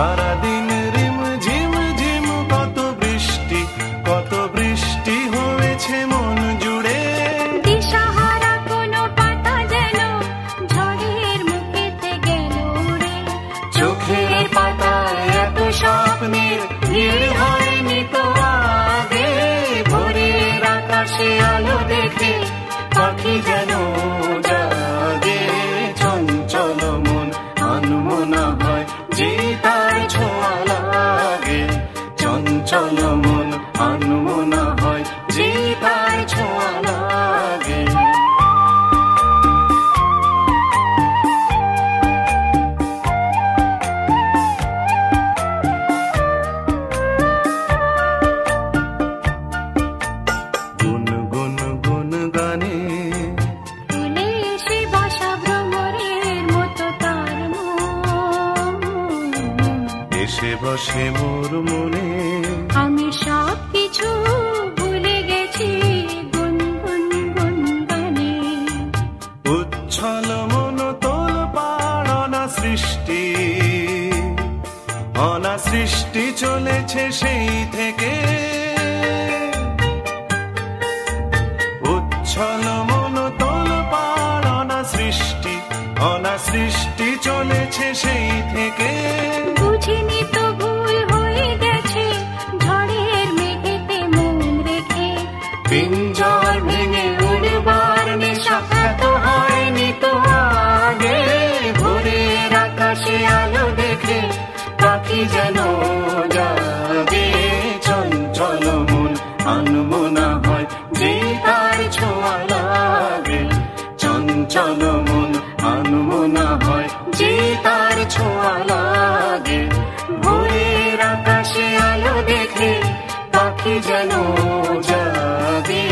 সারাদিন রিম ঝিম ঝিম কত বৃষ্টি হয়েছে মন জুড়ে। দিশাহারা কোনো পাতা যেন ঝড়ের মুখেতে গেল রে। চোখের পাতায় এত স্বপ্নের ভিড় হয়নি তো আগে। ভোরের আকাশে আলো দেখে পাখি যেন জাগে। চঞ্চল মন আনমনা হয় যে তার ছোঁয়া লাগে। চঞ্চল মন আনমনা হয় যে তার ছোঁয়া লাগে। গুন গুন গুন গানে ফুলে এসে বসা ভ্রমরের মতো তার মন। এসে বসে মোর মনে আমি সব কিছু ভুলে গেছি গুন গুন গুন গানে। উচ্ছল মন তোল পাড় অনাসৃষ্টি চলেছে সেই থেকে। উচ্ছল মন তোল পাড় অনাসৃষ্টি চলেছে সেই থেকে। বুঝিনি তো ভুল হয়ে গেছে ঝড়ের মেঘেতে মন রেখে। পিঞ্জর ভেঙে উড়বার নেশা এত হয়নি তো আগে। ভোরের আকাশে আলো দেখে পাখি যেন জাগে। চঞ্চল মন আনমনা হয় যে তার ছোঁয়া লাগে। চঞ্চল মন আনমনা হয় যে তার ছোঁয়া লাগে। ভোরের আকাশে আলো দেখে পাখি যেন জাগে।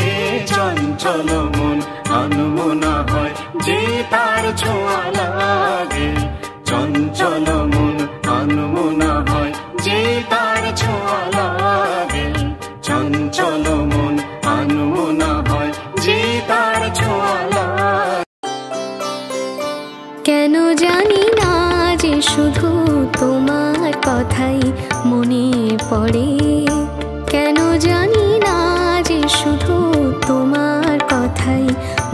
চঞ্চল মন আনমনা হয় যে তার ছোঁয়া লাগে। চঞ্চল মন আনমনা হয় যে তার ছোঁয়া লাগে। চঞ্চল মন আনমনা হয় যে তার ছোঁয়া লাগে। কেন জানি না যে শুধু তোমার কথাই মনে পড়ে। কেন জানি না যে শুধু তোমার কথাই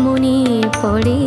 মনে পড়ে।